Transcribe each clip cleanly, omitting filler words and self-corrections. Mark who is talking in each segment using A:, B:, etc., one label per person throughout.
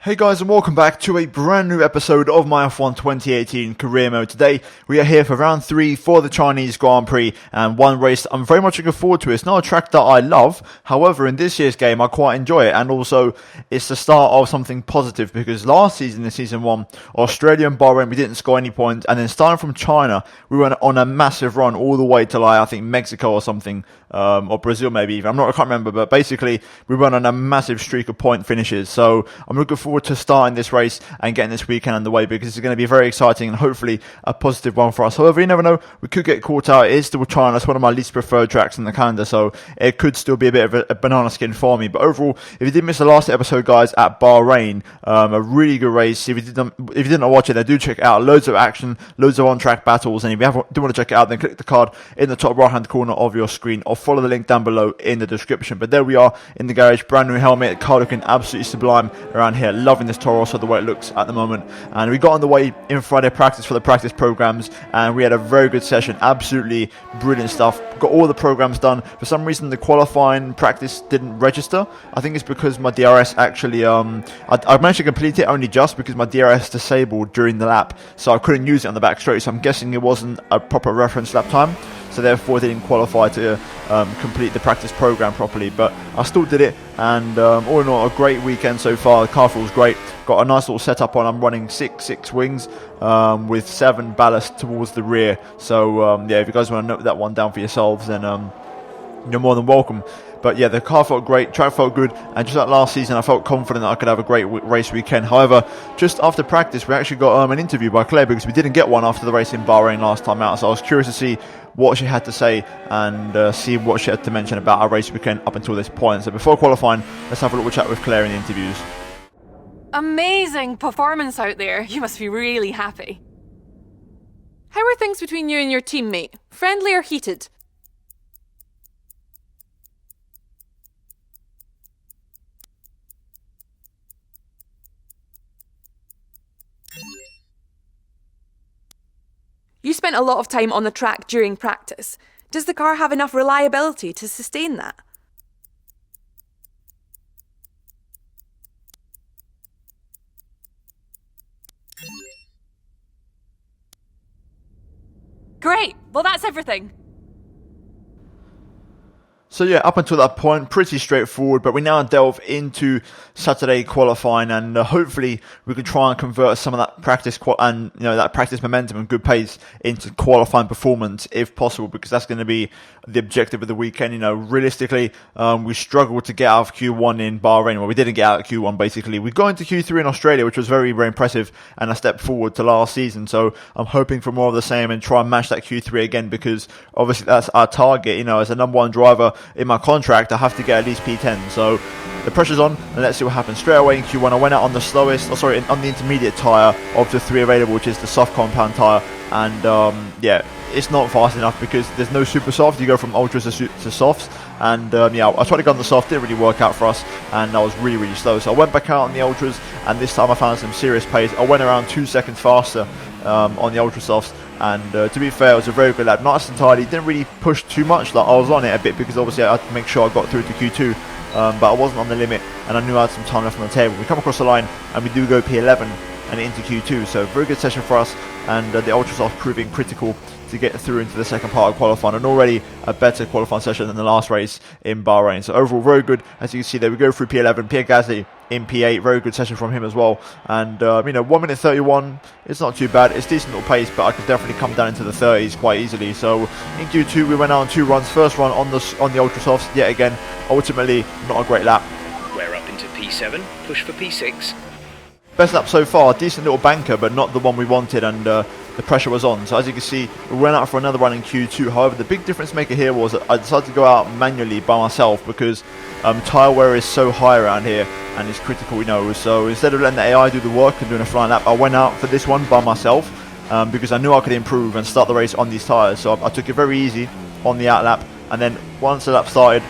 A: Hey guys, and welcome back to a brand new episode of my F1 2018 career mode. Today we are here for round 3 for the Chinese Grand Prix, and one race I'm very much looking forward to. It's not a track that I love, however in this year's game I quite enjoy it, and also it's the start of something positive because last season in season 1, Australia and Bahrain we didn't score any points, and then starting from China we went on a massive run all the way to I think Mexico or something, or Brazil maybe even. I can't remember, but basically we went on a massive streak of point finishes. So I'm looking forward to starting this race and getting this weekend underway because it's going to be very exciting and hopefully a positive one for us. However, you never know, we could get caught out. It is still China. It's one of my least preferred tracks in the calendar, so it could still be a bit of a banana skin for me. But overall, if you did miss the last episode, guys, at Bahrain, a really good race. If you didn't watch it, then do check it out. Loads of action, loads of on-track battles, and if you do want to check it out, then click the card in the top right-hand corner of your screen or follow the link down below in the description. But there we are in the garage, brand new helmet, car looking absolutely sublime around here. Loving this Toros, the way it looks at the moment. And we got on the way in Friday practice for the practice programs, and we had a very good session. Absolutely brilliant stuff. Got all the programs done. For some reason the qualifying practice didn't register. I think it's because my DRS actually I managed to complete it only just because my DRS disabled during the lap, so I couldn't use it on the back straight. So I'm guessing it wasn't a proper reference lap time, so therefore they didn't qualify to complete the practice program properly. But I still did it, and all in all, a great weekend so far. The car feels great. Got a nice little setup on. I'm running six wings with 7 ballast towards the rear. So yeah, if you guys want to note that one down for yourselves, then you're more than welcome. But yeah, the car felt great, track felt good, and just like last season, I felt confident that I could have a great race weekend. However, just after practice, we actually got an interview by Claire because we didn't get one after the race in Bahrain last time out. So I was curious to see what she had to say and see what she had to mention about our race weekend up until this point. So before qualifying, let's have a little chat with Claire in the interviews.
B: Amazing performance out there. You must be really happy. How are things between you and your teammate? Friendly or heated? You spent a lot of time on the track during practice. Does the car have enough reliability to sustain that? Great! Well, that's everything.
A: So yeah, up until that point, pretty straightforward, but we now delve into Saturday qualifying, and hopefully we can try and convert some of that practice that practice momentum and good pace into qualifying performance if possible, because that's going to be the objective of the weekend. Realistically, we struggled to get out of Q1 in Bahrain. Well, we didn't get out of Q1 basically. We got into Q3 in Australia, which was very, very impressive and a step forward to last season. So I'm hoping for more of the same and try and match that Q3 again, because obviously that's our target. As a number 1 driver in my contract, I have to get at least P10. So the pressure's on, and let's see what happens. Straight away in Q1, I went out on the on the intermediate tyre of the 3 available, which is the soft compound tyre, and yeah, it's not fast enough because there's no super soft. You go from ultras to softs, and yeah, I tried to go on the soft, didn't really work out for us, and I was really, really slow. So I went back out on the ultras, and this time I found some serious pace. I went around 2 seconds faster on the ultra softs, and to be fair, it was a very good lap. Nice and tidy, didn't really push too much. Like, I was on it a bit because obviously I had to make sure I got through to Q2, but I wasn't on the limit, and I knew I had some time left on the table. We come across the line, and we do go P11 and into Q2, so very good session for us, and the ultra soft proving critical to get through into the second part of qualifying, and already a better qualifying session than the last race in Bahrain. So overall, very good. As you can see there, we go through P11, Pierre Gasly in P8, very good session from him as well. And 1 minute 31, it's not too bad. It's decent little pace, but I could definitely come down into the 30s quite easily. So in Q2, we went out on 2 runs. First run on the ultra softs, yet again, ultimately not a great lap.
C: We're up into P7, push for P6.
A: Best lap so far, decent little banker, but not the one we wanted, and the pressure was on. So as you can see, we went out for another run in Q2. However, the big difference maker here was that I decided to go out manually by myself because tyre wear is so high around here and it's critical, So instead of letting the AI do the work and doing a flying lap, I went out for this one by myself because I knew I could improve and start the race on these tyres. So I took it very easy on the out lap, and then once the lap started,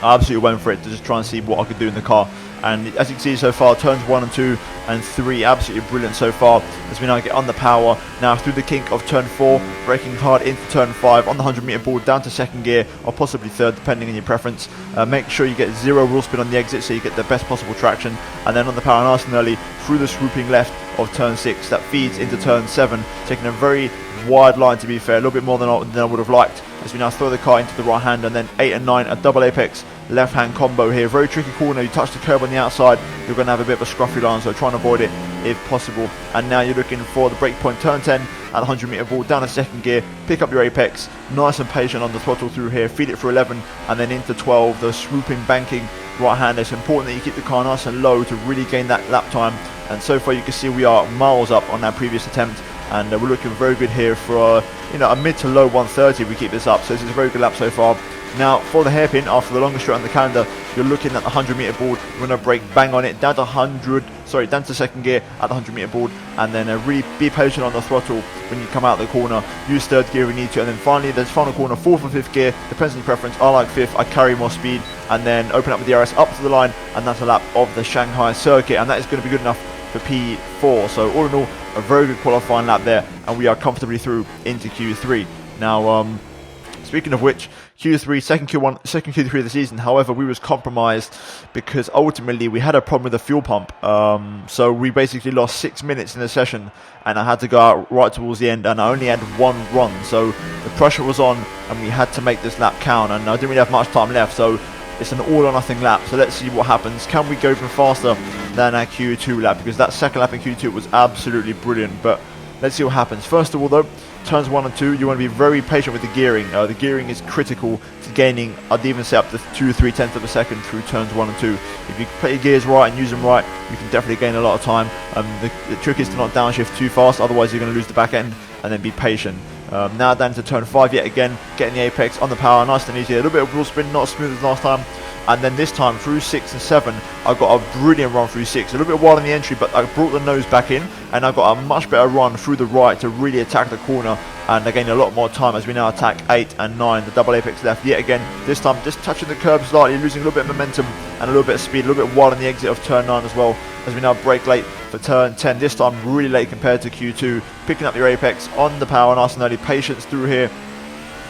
A: I absolutely went for it to just try and see what I could do in the car. And as you can see so far, turns 1 and 2 and 3 absolutely brilliant so far as we now get on the power. Now through the kink of turn 4, braking hard into turn 5 on the 100-meter board down to second gear or possibly third depending on your preference. Make sure you get 0 wheel spin on the exit so you get the best possible traction, and then on the power nice and early through the swooping left of turn 6 that feeds into turn 7, taking a very wide line to be fair, a little bit more than I would have liked as we now throw the car into the right hand, and then 8 and 9 a double apex left hand combo here. Very tricky corner, you touch the curb on the outside, you're going to have a bit of a scruffy line, so try and avoid it if possible. And now you're looking for the break point, turn 10 at the 100-meter ball down to second gear, pick up your apex, nice and patient on the throttle through here, feed it for 11 and then into 12, the swooping banking right hand. It's important that you keep the car nice and low to really gain that lap time, and so far you can see we are miles up on our previous attempt, and we're looking very good here for a mid to low 130 if we keep this up, so this is a very good lap so far. Now for the hairpin, after the longest straight on the calendar, you're looking at the 100-meter board. We're going to brake bang on it down to second gear at the 100-meter board, and then really be patient on the throttle when you come out the corner. Use third gear if you need to, and then finally there's final corner, fourth or fifth gear, depends on your preference. I like fifth, I carry more speed, and then open up with the DRS up to the line, and that's a lap of the Shanghai circuit, and that is going to be good enough for P4. So all in all, a very good qualifying lap there, and we are comfortably through into Q3. Now speaking of which, Q3, second Q3 of the season, however, we was compromised because ultimately we had a problem with the fuel pump. So we basically lost 6 minutes in the session, and I had to go out right towards the end, and I only had one run. So the pressure was on, and we had to make this lap count, and I didn't really have much time left. So it's an all or nothing lap. So let's see what happens. Can we go even faster than our Q2 lap? Because that second lap in Q2 was absolutely brilliant. But let's see what happens. First of all, though, turns 1 and 2, you want to be very patient with the gearing. The gearing is critical to gaining, I'd even say up to 2-3 tenths of a second through turns 1 and 2. If you play your gears right and use them right, you can definitely gain a lot of time. The trick is to not downshift too fast, otherwise you're going to lose the back end, and then be patient. Now down to turn 5 yet again, getting the apex on the power, nice and easy. A little bit of wheel spin, not as smooth as last time. And then this time through 6 and 7, I got a brilliant run through 6. A little bit wild in the entry, but I brought the nose back in, and I got a much better run through the right to really attack the corner, and I gained a lot more time as we now attack 8 and 9, the double apex left yet again. This time just touching the curb slightly, losing a little bit of momentum and a little bit of speed, a little bit wild on the exit of turn 9 as well, as we now brake late for turn 10. This time really late compared to Q2, picking up your apex on the power, nice and early, patience through here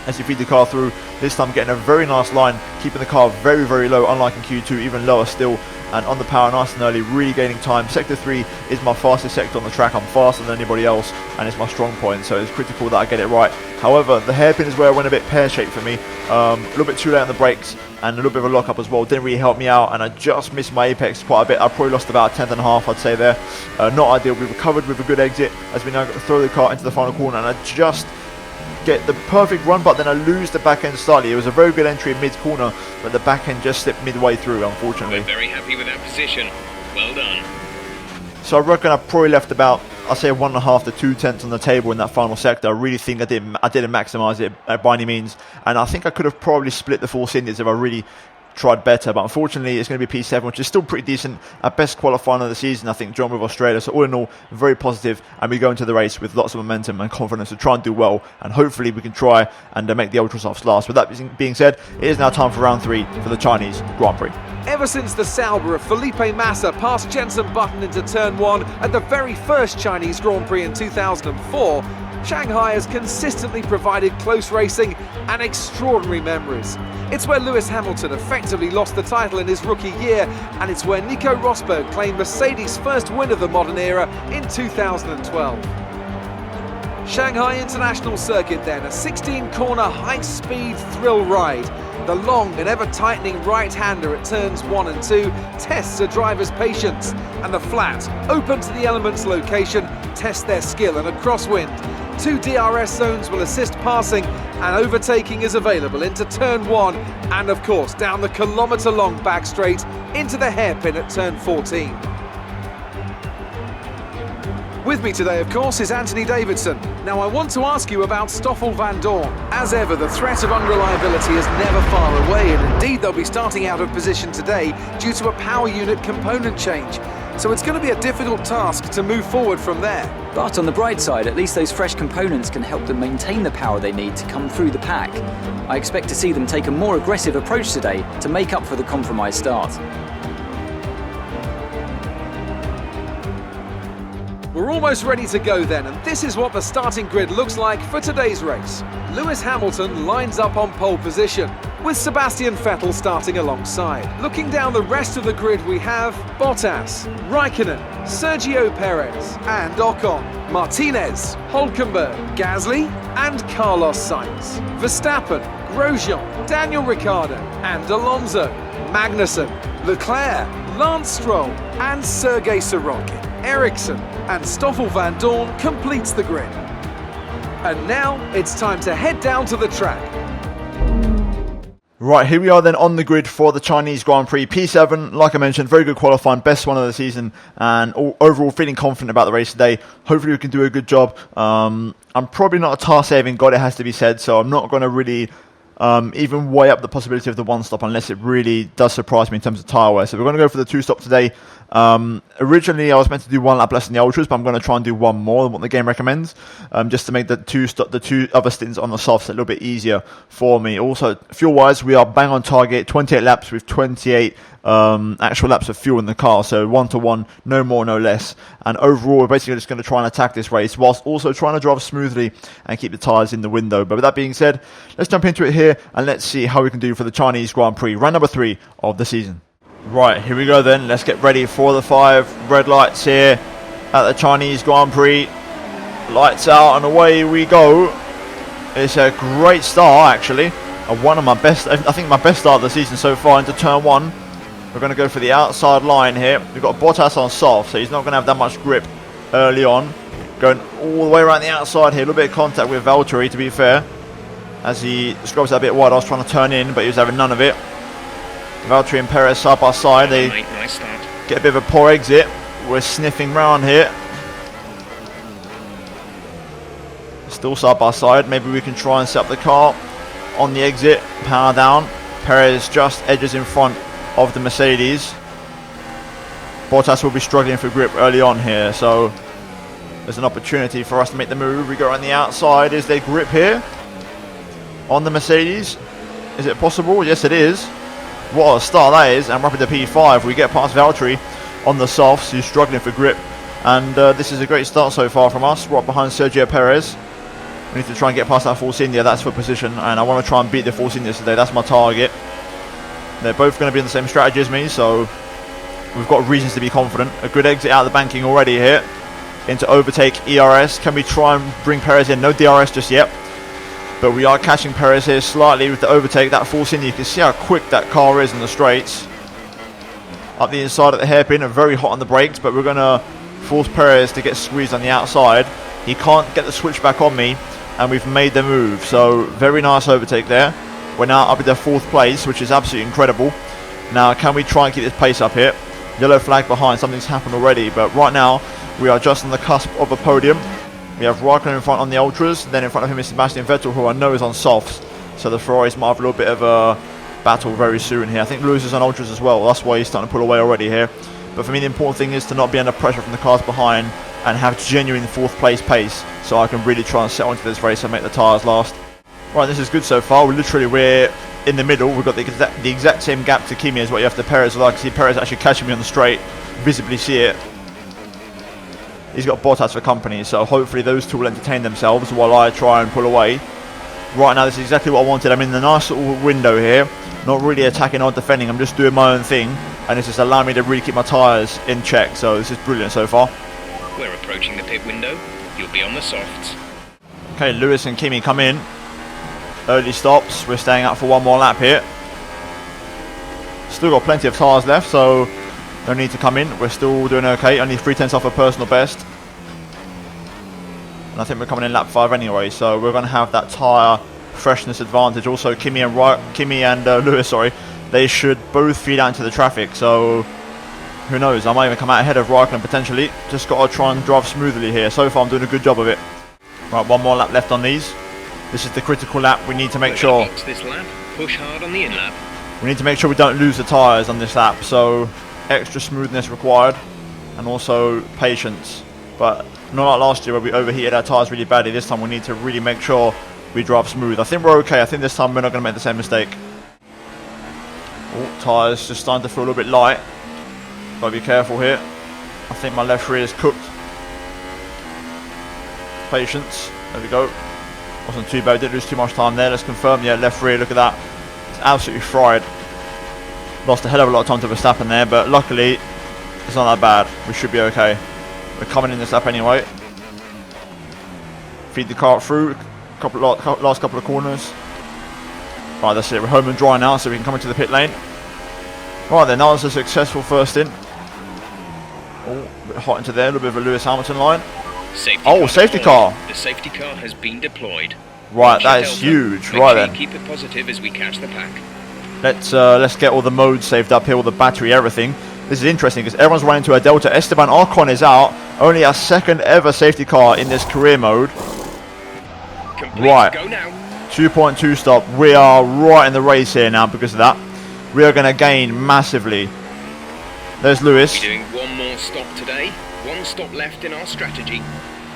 A: as you feed the car through. This time getting a very nice line, keeping the car very, very low, unlike in Q2, even lower still. And on the power nice and early, really gaining time. Sector 3 is my fastest sector on the track. I'm faster than anybody else, and it's my strong point, so it's critical that I get it right. However, the hairpin is where I went a bit pear-shaped for me. A little bit too late on the brakes, and a little bit of a lock-up as well. Didn't really help me out, and I just missed my apex quite a bit. I probably lost about a tenth and a half, I'd say there. Not ideal. We recovered with a good exit as we now got to throw the car into the final corner, and I just get the perfect run, but then I lose the back end slightly. It was a very good entry in mid-corner, but the back end just slipped midway through, unfortunately.
C: We're very happy with that position. Well done.
A: So I reckon I probably left about, I'd say 1.5 to 2 tenths on the table in that final sector. I really think I didn't maximise it by any means, and I think I could have probably split the Force Indies if I really tried better, but unfortunately it's going to be P7, which is still pretty decent. Our best qualifying of the season, I think, John, with Australia. So all in all, very positive, and we go into the race with lots of momentum and confidence to try and do well, and hopefully we can try and make the Ultrasofts last. With that being said, it is now time for round 3 for the Chinese Grand Prix.
D: Ever since the Sauber of Felipe Massa passed Jenson Button into turn 1 at the very first Chinese Grand Prix in 2004, Shanghai has consistently provided close racing and extraordinary memories. It's where Lewis Hamilton effectively lost the title in his rookie year, and it's where Nico Rosberg claimed Mercedes' first win of the modern era in 2012. Shanghai International Circuit then, a 16-corner high-speed thrill ride. The long and ever-tightening right-hander at turns 1 and 2 tests a driver's patience, and the flat, open to the elements location tests their skill in a crosswind. 2 DRS zones will assist passing, and overtaking is available into turn 1 and of course down the kilometre-long back straight into the hairpin at turn 14. With me today, of course, is Anthony Davidson. Now, I want to ask you about Stoffel van Dorn. As ever, the threat of unreliability is never far away, and indeed they'll be starting out of position today due to a power unit component change. So it's going to be a difficult task to move forward from there.
E: But on the bright side, at least those fresh components can help them maintain the power they need to come through the pack. I expect to see them take a more aggressive approach today to make up for the compromised start.
D: We're almost ready to go then, and this is what the starting grid looks like for today's race. Lewis Hamilton lines up on pole position, with Sebastian Vettel starting alongside. Looking down the rest of the grid, we have Bottas, Raikkonen, Sergio Perez and Ocon, Martinez, Hülkenberg, Gasly and Carlos Sainz, Verstappen, Grosjean, Daniel Ricciardo and Alonso, Magnussen, Leclerc, Lance Stroll and Sergei Sorokin. Ericsson and Stoffel van Dorn completes the grid. And now it's time to head down to the track.
A: Right, here we are then on the grid for the Chinese Grand Prix. P7, like I mentioned, very good qualifying, best one of the season, and overall feeling confident about the race today. Hopefully we can do a good job. I'm probably not a tar-saving god, it has to be said, so I'm not going to really even weigh up the possibility of the one-stop unless it really does surprise me in terms of tyre wear. So we're going to go for the two-stop today. Originally I was meant to do one lap less than the ultras, but I'm going to try and do one more than what the game recommends, just to make the two other stints on the softs a little bit easier for me. Also, fuel wise, we are bang on target, 28 laps with 28 actual laps of fuel in the car, so 1-to-1, no more, no less. And overall, we're basically just going to try and attack this race whilst also trying to drive smoothly and keep the tyres in the window. But with that being said, let's jump into it here and let's see how we can do for the Chinese Grand Prix, round number 3 of the season. Right, here we go then. Let's get ready for the 5 red lights here at the Chinese Grand Prix. Lights out and away we go. It's a great start actually. One of my best, I think my best start of the season so far into turn 1. We're going to go for the outside line here. We've got Bottas on soft, so he's not going to have that much grip early on. Going all the way around the outside here. A little bit of contact with Valtteri, to be fair, as he scrubs that a bit wide. I was trying to turn in, but he was having none of it. Valtteri and Perez side by side. They
C: Nice start.
A: get a bit of a poor exit. We're sniffing round here. Still side by side. Maybe we can try and set up the car on the exit. Power down. Perez just edges in front of the Mercedes. Bottas will be struggling for grip early on here, so there's an opportunity for us to make the move. We go around the outside. Is there grip here on the Mercedes? Is it possible? Yes, it is. What a start that is, and we're up at the P5. We get past Valtteri on the softs, who's struggling for grip, and this is a great start so far from us. We're up behind Sergio Perez. We need to try and get past that Force India. That's for position, and I want to try and beat the Force India today. That's my target. They're both going to be in the same strategy as me, so we've got reasons to be confident. A good exit out of the banking already here into overtake ERS. Can we try and bring Perez in? No DRS just yet, but we are catching Perez here slightly with the overtake. That Force India, you can see how quick that car is in the straights. Up the inside of the hairpin, and very hot on the brakes, but we're going to force Perez to get squeezed on the outside. He can't get the switch back on me, and we've made the move. So very nice overtake there. We're now up in the 4th place, which is absolutely incredible. Now, can we try and keep this pace up here? Yellow flag behind, something's happened already, but right now we are just on the cusp of a podium. We have Raikkonen in front on the ultras, then in front of him is Sebastian Vettel, who I know is on softs, so the Ferraris might have a little bit of a battle very soon here. I think Lewis is on ultras as well, that's why he's starting to pull away already here. But for me, the important thing is to not be under pressure from the cars behind and have genuine 4th place pace, so I can really try and settle into this race and make the tyres last. Right, this is good so far. We're in the middle. We've got the exact same gap to Kimi as what you have to Perez. Although I can see Perez actually catching me on the straight, visibly see it. He's got Bottas for company, so hopefully those two will entertain themselves while I try and pull away. Right now, this is exactly what I wanted. I'm in the nice little window here, not really attacking or defending. I'm just doing my own thing, and it's just allowing me to really keep my tyres in check. So this is brilliant so far.
C: We're approaching the pit window. You'll be on the softs.
A: Okay, Lewis and Kimi come in. Early stops. We're staying up for one more lap here. Still got plenty of tyres left, so no need to come in. We're still doing okay. Only 3/10 off a personal best. And I think we're coming in lap 5 anyway, so we're going to have that tyre freshness advantage. Also, Kimi and Lewis, they should both feed out into the traffic, so who knows? I might even come out ahead of Raikkonen potentially. Just got to try and drive smoothly here. So far, I'm doing a good job of it. Right, one more lap left on these. This is the critical lap. We need to make sure.
C: This lap, push hard on the in lap.
A: We need to make sure we don't lose the tyres on this lap. So extra smoothness required, and also patience. But not like last year where we overheated our tyres really badly. This time we need to really make sure we drive smooth. I think we're okay. I think this time we're not going to make the same mistake. Oh, tyres just starting to feel a little bit light. Got to be careful here. I think my left rear is cooked. Patience. There we go. Wasn't too bad. Didn't lose too much time there. Let's confirm. Yeah, left rear. Look at that. It's absolutely fried. Lost a hell of a lot of time to Verstappen there, but luckily it's not that bad. We should be okay. We're coming in this lap anyway. Feed the car through. Last couple of corners. Right, that's it. We're home and dry now, so we can come into the pit lane. Right then, that was a successful first in. Oh, a bit hot into there. A little bit of a Lewis Hamilton line. Safety car.
C: The safety car has been deployed.
A: Right, that is huge. Right then.
C: Keep it positive as we catch the pack.
A: Let's get all the modes saved up here, all the battery, everything. This is interesting because everyone's running to a Delta. Esteban Ocon is out. Only our second ever safety car in this career mode.
C: Complete.
A: Right.
C: Go now.
A: 2.2 stop. We are right in the race here now because of that. We are going to gain massively. There's Lewis.
C: We're doing one more stop today. One stop left in our strategy.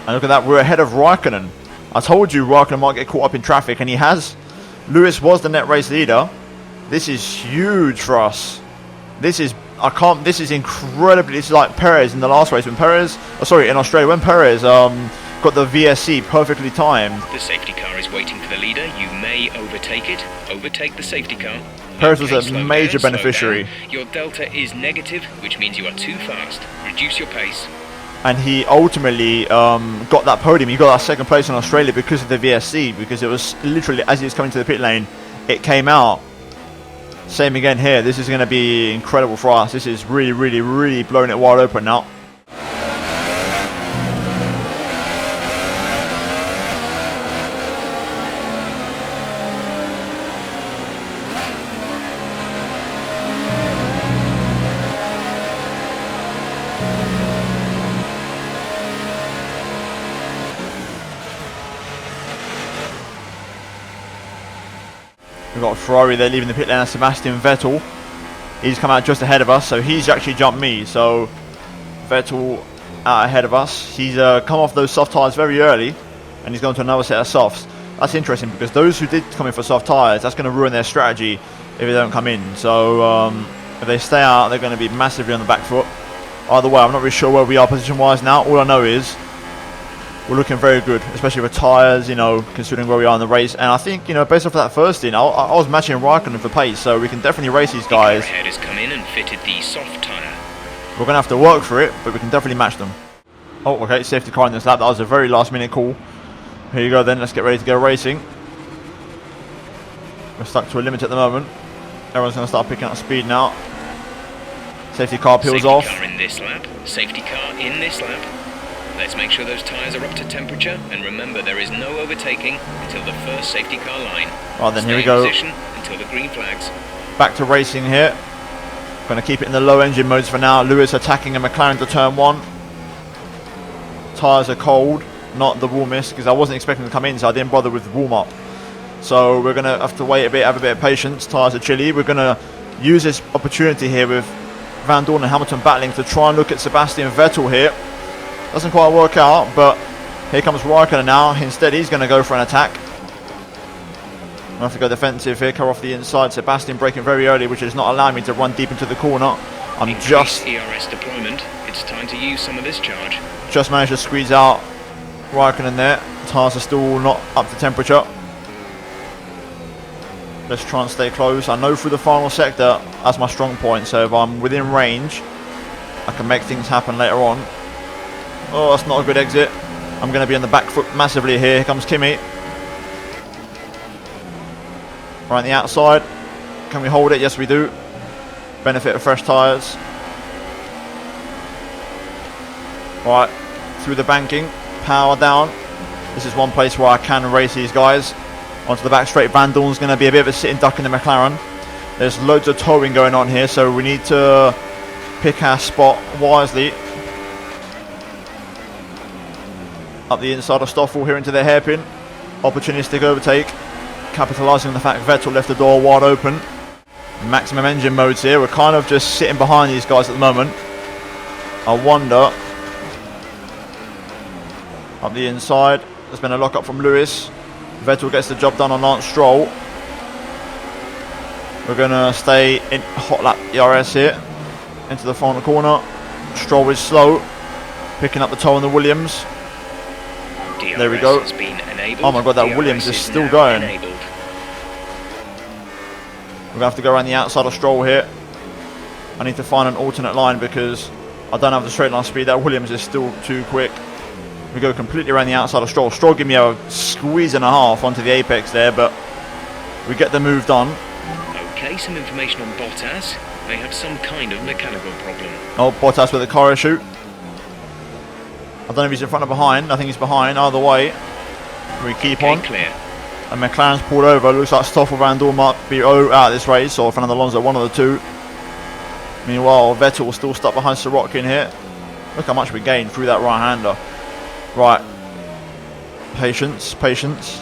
A: And look at that. We're ahead of Raikkonen. I told you Raikkonen might get caught up in traffic, and he has. Lewis was the net race leader. This is huge for us. This is incredibly. This is like Perez in the last race when Perez. In Australia when Perez got the VSC perfectly timed.
C: The safety car is waiting for the leader. You may overtake it. Overtake the safety car.
A: Perez was a major beneficiary.
C: Your delta is negative, which means you are too fast. Reduce your pace.
A: And he ultimately got that podium. He got that second place in Australia because of the VSC. Because it was literally as he was coming to the pit lane, it came out. Same again here. This is going to be incredible for us. This is really, really, really blowing it wide open now. We've got Ferrari there leaving the pit lane. Sebastian Vettel. He's come out just ahead of us, so he's actually jumped me. So Vettel out ahead of us. He's come off those soft tyres very early, and he's gone to another set of softs. That's interesting because those who did come in for soft tyres, that's going to ruin their strategy if they don't come in. So if they stay out, they're going to be massively on the back foot. Either way, I'm not really sure where we are position-wise now. All I know is we're looking very good, especially with tyres, considering where we are in the race. And I think, based off of that first in, I was matching Raikkonen for pace, so we can definitely race these guys.
C: The car ahead has come in and fitted the soft tyre.
A: We're going to have to work for it, but we can definitely match them. Oh, okay, safety car in this lap. That was a very last-minute call. Here you go then, let's get ready to go racing. We're stuck to a limit at the moment. Everyone's going to start picking up speed now. Safety car peels off.
C: Safety car in this lap. Safety car in this lap. Let's make sure those tyres are up to temperature, and remember there is no overtaking until the first safety car line.
A: Right then, here we
C: Stay
A: go.
C: in position until the green flags.
A: Back to racing here. Going to keep it in the low engine modes for now. Lewis attacking a McLaren to turn one. Tyres are cold, not the warmest, because I wasn't expecting to come in, so I didn't bother with the warm-up. So we're going to have to wait a bit, have a bit of patience. Tyres are chilly. We're going to use this opportunity here with Van Dorn and Hamilton battling to try and look at Sebastian Vettel here. Doesn't quite work out, but here comes Raikkonen now. Instead, he's going to go for an attack. I have to go defensive here, come off the inside. Sebastian braking very early, which is not allowing me to run deep into the corner. I'm
C: Increased ERS deployment. It's time to use some of this charge.
A: Just managed to squeeze out Raikkonen there. Tyres are still not up to temperature. Let's try and stay close. I know through the final sector, that's my strong point. So if I'm within range, I can make things happen later on. Oh, that's not a good exit. I'm going to be on the back foot massively here. Here comes Kimi. Right on the outside. Can we hold it? Yes, we do. Benefit of fresh tyres. Right, through the banking. Power down. This is one place where I can race these guys. Onto the back straight. Van Dorn's going to be a bit of a sitting duck in the McLaren. There's loads of towing going on here, so we need to pick our spot wisely. Up the inside of Stoffel here into their hairpin. Opportunistic overtake. Capitalising on the fact Vettel left the door wide open. Maximum engine modes here. We're kind of just sitting behind these guys at the moment. I wonder. Up the inside. There's been a lock up from Lewis. Vettel gets the job done on Lance Stroll. We're going to stay in hot lap ERS here. Into the final corner. Stroll is slow. Picking up the toe on the Williams. There we go.
C: has been enabled.
A: Oh my god, that
C: DRS
A: Williams is still
C: now
A: going.
C: enabled.
A: We're going to have to go around the outside of Stroll here. I need to find an alternate line because I don't have the straight line speed. That Williams is still too quick. We go completely around the outside of Stroll. Stroll give me a squeeze and a half onto the apex there, but we get the move done.
C: Okay, some information on Bottas. May have some kind of mechanical problem.
A: Oh, Bottas with a car issue. I don't know if he's in front or behind. I think he's behind. Either way, we keep on.
C: Clear.
A: And McLaren's pulled over. Looks like Stoffel Van Dorn might be out of this race, or Fernando Alonso, one of the two. Meanwhile, Vettel still stuck behind Sirotkin here. Look how much we gained through that right-hander. Right. Patience, patience.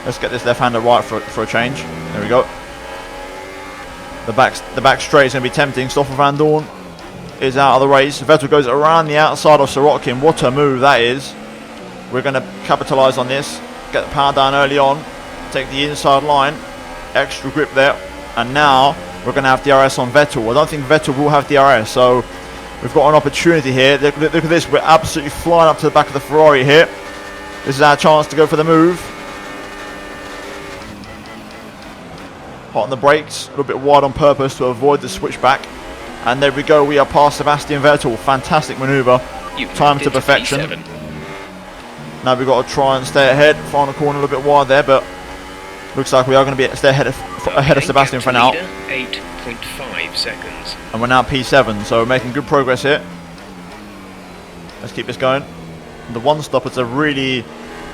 A: Let's get this left-hander right for a change. There we go. The back straight is going to be tempting. Stoffel Van Dorn is out of the race. Vettel goes around the outside of Sirotkin. What a move that is. We're going to capitalise on this. Get the power down early on. Take the inside line. Extra grip there. And now we're going to have DRS on Vettel. I don't think Vettel will have DRS. So we've got an opportunity here. Look at this. We're absolutely flying up to the back of the Ferrari here. This is our chance to go for the move. Hot on the brakes. A little bit wide on purpose to avoid the switchback. And there we go. We are past Sebastian Vettel. Fantastic manoeuvre. Time to perfection.
C: P7.
A: Now we've got to try and stay ahead. Final corner a little bit wide there, but looks like we are going to stay ahead of Sebastian for now.
C: 8.5 seconds.
A: And we're now P7, so we're making good progress here. Let's keep this going. The one-stoppers are really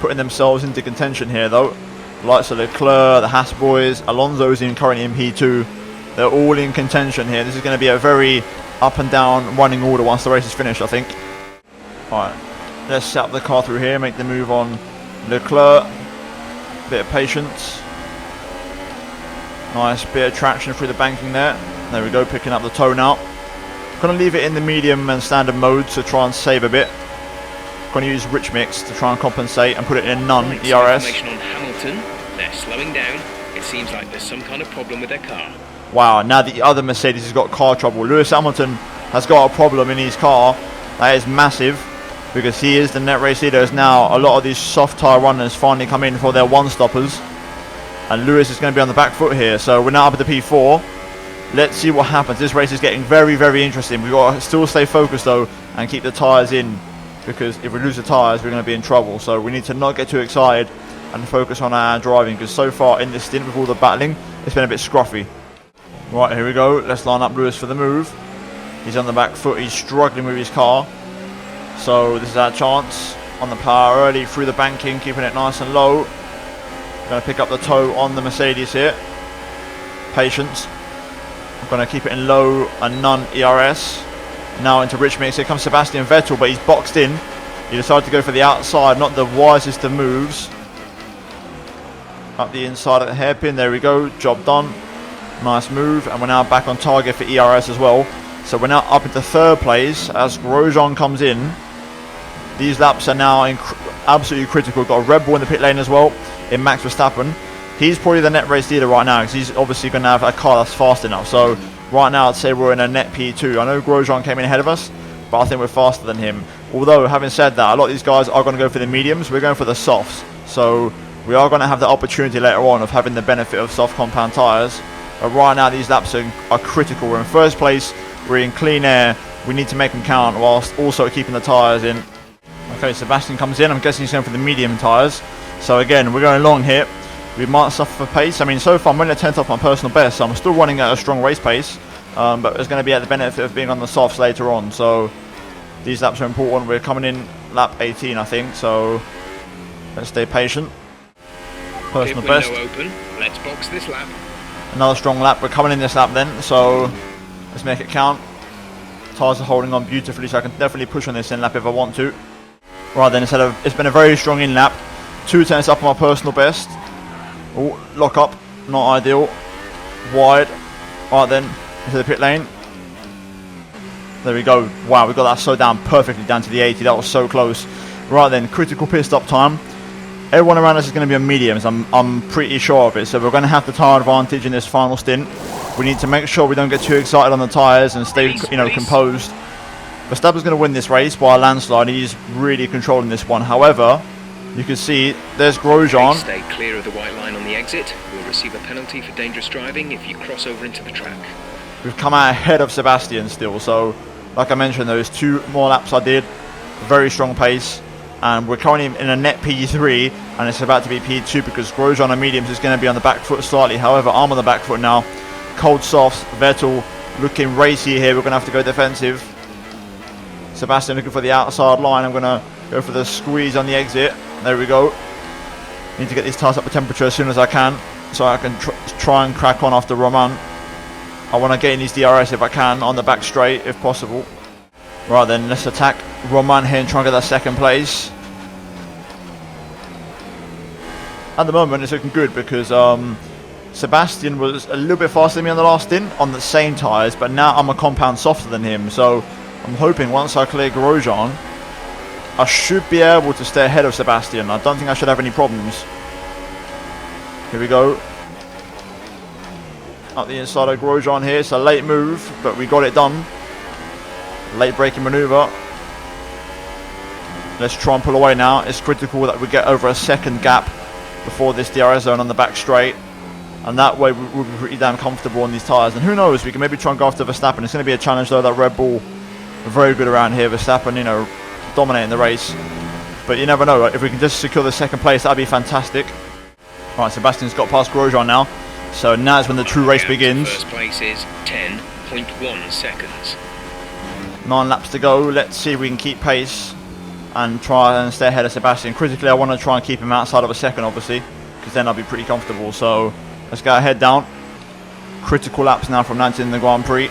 A: putting themselves into contention here, though. The likes of Leclerc, the Haas boys, Alonso's currently in P2. They're all in contention here. This is going to be a very up and down running order once the race is finished, I think. Alright, let's set up the car through here, make the move on Leclerc. Bit of patience. Nice bit of traction through the banking there. There we go, picking up the toe now. Going to leave it in the medium and standard mode to try and save a bit. Going to use rich mix to try and compensate and put it in none
C: Right,
A: ERS.
C: Information on Hamilton. They're slowing down. It seems like there's some kind of problem with their car.
A: Wow, now the other Mercedes has got car trouble. Lewis Hamilton has got a problem in his car. That is massive because he is the net race leader. As now a lot of these soft tyre runners finally come in for their one-stoppers. And Lewis is going to be on the back foot here. So we're now up at the P4. Let's see what happens. This race is getting very, very interesting. We've got to still stay focused though and keep the tyres in, because if we lose the tyres we're going to be in trouble. So we need to not get too excited and focus on our driving, because so far in this stint with all the battling it's been a bit scruffy. Right, here we go. Let's line up Lewis for the move. He's on the back foot. He's struggling with his car. So this is our chance on the power early through the banking, keeping it nice and low. Going to pick up the toe on the Mercedes here. Patience. I'm going to keep it in low and none ERS. Now into rich mix. Here comes Sebastian Vettel, but he's boxed in. He decided to go for the outside. Not the wisest of moves. Up the inside of the hairpin. There we go. Job done. Nice move, and we're now back on target for ERS as well. So we're now up into third place as Grosjean comes in. These laps are now absolutely critical. We've got a Red Bull in the pit lane as well in Max Verstappen. He's probably the net race leader right now because he's obviously going to have a car that's fast enough. So right now I'd say we're in a net P2. I know Grosjean came in ahead of us, but I think we're faster than him. Although, having said that, a lot of these guys are going to go for the mediums. We're going for the softs. So we are going to have the opportunity later on of having the benefit of soft compound tyres. But right now these laps are critical. We're in first place, we're in clean air, we need to make them count whilst also keeping the tyres in. Okay, Sebastian comes in, I'm guessing he's going for the medium tyres. So again, we're going long here. We might suffer for pace. I mean, so far I'm only a 10th off my personal best, so I'm still running at a strong race pace. But it's going to be at the benefit of being on the softs later on. So these laps are important. We're coming in lap 18, I think, so let's stay patient. Personal best.
C: Open. Let's box this lap.
A: Another strong lap. We're coming in this lap then, so let's make it count. Tyres are holding on beautifully, so I can definitely push on this in lap if I want to. Right then, it's been a very strong in lap. 2 tenths up on my personal best. Oh, lock up, not ideal. Wide. Right then, into the pit lane. There we go. Wow, we got that so down perfectly down to the 80. That was so close. Right then, critical pit stop time. Everyone around us is going to be on mediums. I'm pretty sure of it. So we're going to have the tyre advantage in this final stint. We need to make sure we don't get too excited on the tyres and stay, composed. Verstappen's going to win this race by a landslide. He's really controlling this one. However, you can see there's Grosjean.
C: Stay clear of the white line on the exit. You'll receive a penalty for dangerous driving if you cross over into the track.
A: We've come out ahead of Sebastian still. So, like I mentioned, those 2 more laps I did. Very strong pace. And we're currently in a net P3. And it's about to be P2 because Grosjean on mediums is going to be on the back foot slightly. However, I'm on the back foot now. Cold softs. Vettel looking racy here. We're going to have to go defensive. Sebastian looking for the outside line. I'm going to go for the squeeze on the exit. There we go. Need to get these tyres up to temperature as soon as I can, so I can try and crack on after Romain. I want to get in these DRS if I can, on the back straight if possible. Right then, let's attack Romain here and try and get that second place. At the moment it's looking good because Sebastian was a little bit faster than me on the last stint on the same tyres, but now I'm a compound softer than him, so I'm hoping once I clear Grosjean, I should be able to stay ahead of Sebastian. I don't think I should have any problems. Here we go. Up the inside of Grosjean here. It's a late move, but we got it done. Late braking manoeuvre. Let's try and pull away now. It's critical that we get over a second gap before this DRS zone on the back straight. And that way we'll be pretty damn comfortable on these tyres. And who knows, we can maybe try and go after Verstappen. It's going to be a challenge though, that Red Bull are very good around here. Verstappen, you know, dominating the race, but you never know, right? If we can just secure the second place, that'd be fantastic. Right, Sebastian's got past Grosjean now, so now is when the true race begins.
C: First place is 10.1 seconds.
A: 9 laps to go. Let's see if we can keep pace and try and stay ahead of Sebastian. Critically, I want to try and keep him outside of a second, obviously, because then I'll be pretty comfortable. So let's get our head down. Critical laps now from 19 in the Grand Prix.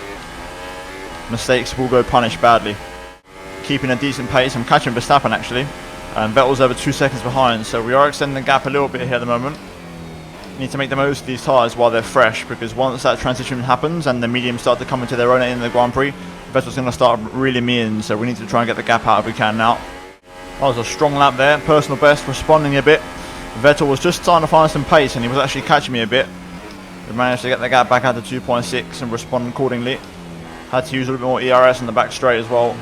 A: Mistakes will go punished badly. Keeping a decent pace. I'm catching Verstappen actually, and Vettel's over 2 seconds behind, so we are extending the gap a little bit here at the moment. Need to make the most of these tyres while they're fresh, because once that transition happens and the mediums start to come into their own in the Grand Prix, Vettel's going to start reeling me in, so we need to try and get the gap out if we can now. That was a strong lap there, personal best, responding a bit. Vettel was just starting to find some pace and he was actually catching me a bit. We managed to get the gap back out to 2.6 and respond accordingly. Had to use a little bit more ERS on the back straight as well.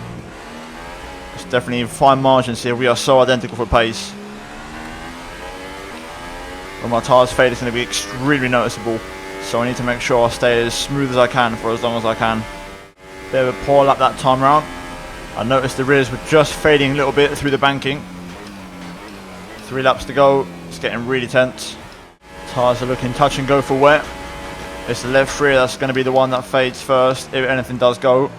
A: It's definitely fine margins here. We are so identical for pace. When my tyres fade, it's going to be extremely noticeable. So I need to make sure I stay as smooth as I can for as long as I can. Bit of a poor lap that time round. I noticed the rears were just fading a little bit through the banking. 3 laps to go. It's getting really tense. Tyres are looking touch and go for wet. It's the left rear that's going to be the one that fades first if anything does go.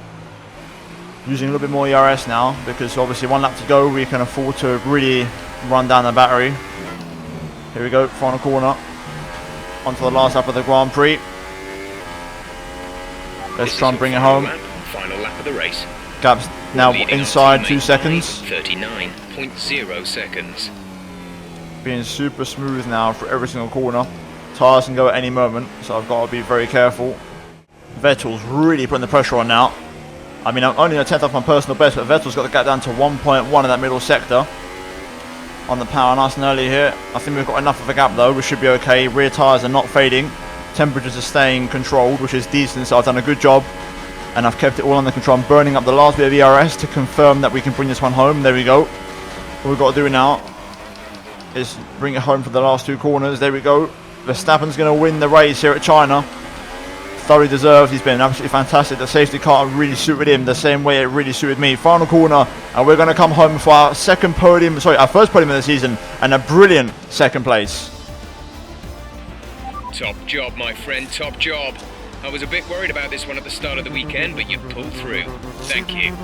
A: Using a little bit more ERS now because obviously 1 lap to go, we can afford to really run down the battery. Here we go, final corner. Onto the last lap of the Grand Prix. Let's try and bring it home.
C: Final lap of the race.
A: Gap's now inside 2 seconds.
C: 39.0 seconds.
A: Being super smooth now for every single corner. Tyres can go at any moment, so I've got to be very careful. Vettel's really putting the pressure on now. I mean, I'm only a tenth off my personal best, but Vettel's got the gap down to 1.1 in that middle sector. On the power nice and early here. I think we've got enough of a gap though, we should be okay. Rear tyres are not fading. Temperatures are staying controlled, which is decent, so I've done a good job. And I've kept it all under control. I'm burning up the last bit of ERS to confirm that we can bring this one home. There we go. All we've got to do now is bring it home for the last 2 corners. There we go. Verstappen's going to win the race here at China. Thoroughly deserved. He's been absolutely fantastic. The safety car really suited him the same way it really suited me. Final corner, and we're going to come home for our first podium of the season, and a brilliant second place.
C: Top job, my friend, top job. I was a bit worried about this one at the start of the weekend, but you pulled through. Thank you.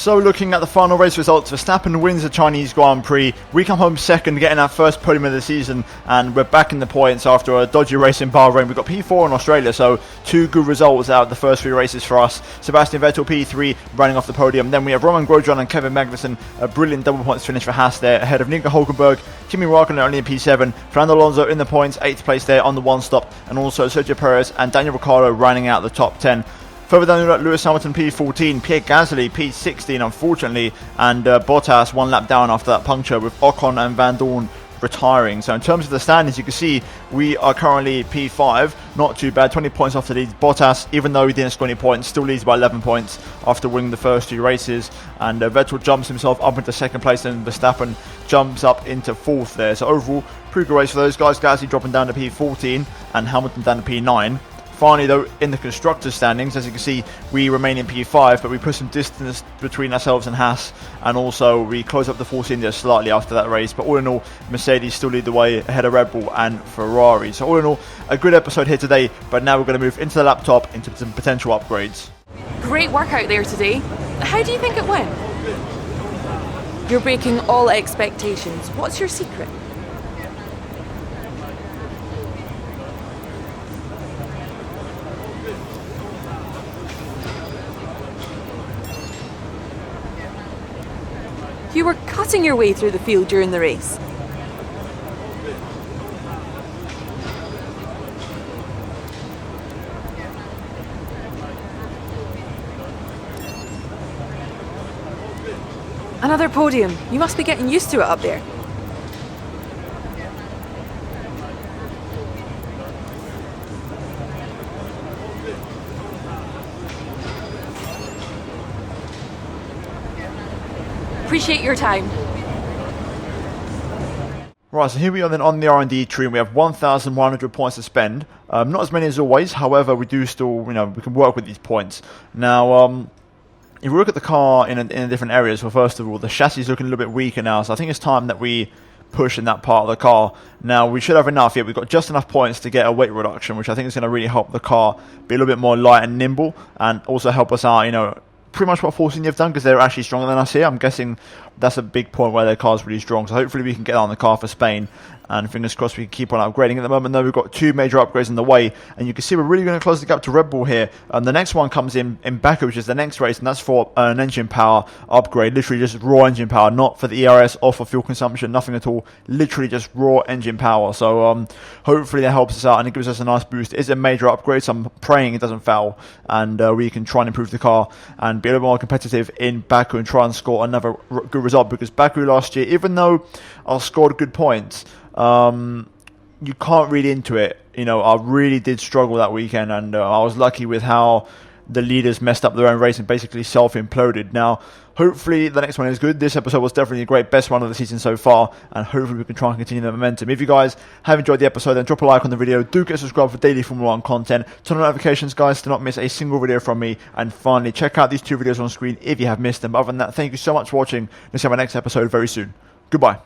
A: So looking at the final race results, Verstappen wins the Chinese Grand Prix. We come home second, getting our first podium of the season, and we're back in the points after a dodgy race in Bahrain. We've got P4 in Australia, so 2 good results out of the first 3 races for us. Sebastian Vettel P3 running off the podium. Then we have Roman Grosjean and Kevin Magnussen, a brilliant double points finish for Haas there, ahead of Nico Hulkenberg, Kimi Raikkonen only in P7, Fernando Alonso in the points, 8th place there on the 1 stop, and also Sergio Perez and Daniel Ricciardo rounding out the top 10. Further down, Lewis Hamilton P14, Pierre Gasly P16 unfortunately, and Bottas 1 lap down after that puncture, with Ocon and Van Dorn retiring. So in terms of the standings, you can see we are currently P5, not too bad, 20 points off the lead. Bottas, even though he didn't score any points, still leads by 11 points after winning the first 2 races, and Vettel jumps himself up into 2nd place, and Verstappen jumps up into 4th there. So overall, pretty good race for those guys. Gasly dropping down to P14 and Hamilton down to P9. Finally though, in the constructors standings, as you can see, we remain in P5, but we put some distance between ourselves and Haas, and also we close up the Force India slightly after that race. But all in all, Mercedes still lead the way ahead of Red Bull and Ferrari. So all in all, a good episode here today, but now we're going to move into the laptop, into some potential upgrades.
B: Great work out there today. How do you think it went? You're breaking all expectations. What's your secret? You were cutting your way through the field during the race. Another podium. You must be getting used to it up there. Appreciate your time.
A: Right, so here we are then on the R&D tree, and we have 1,100 points to spend. Not as many as always, however, we do still, we can work with these points. Now, if we look at the car in different areas, well, first of all, the chassis is looking a little bit weaker now, so I think it's time that we push in that part of the car. Now, we should have enough here. We've got just enough points to get a weight reduction, which I think is going to really help the car be a little bit more light and nimble, and also help us out, pretty much what Force India have done, because they're actually stronger than us here. I'm guessing that's a big point where their car's really strong. So hopefully we can get on the car for Spain, and fingers crossed we can keep on upgrading. At the moment though, we've got 2 major upgrades in the way, and you can see we're really going to close the gap to Red Bull here. And the next one comes in Baku, which is the next race, and that's for an engine power upgrade, literally just raw engine power, not for the ERS or for fuel consumption, nothing at all, literally just raw engine power. So hopefully that helps us out and it gives us a nice boost. It's a major upgrade, so I'm praying it doesn't fail, and we can try and improve the car and be a little more competitive in Baku and try and score another good result, because Baku last year, even though I scored good points, you can't read into it. I really did struggle that weekend, and I was lucky with how the leaders messed up their own race and basically self-imploded. Now, hopefully the next one is good. This episode was definitely a great best one of the season so far, and hopefully we can try and continue the momentum. If you guys have enjoyed the episode, then drop a like on the video. Do get subscribed for daily Formula 1 content. Turn on notifications, guys, to not miss a single video from me. And finally, check out these 2 videos on screen if you have missed them. But other than that, thank you so much for watching. Let's see my next episode very soon. Goodbye.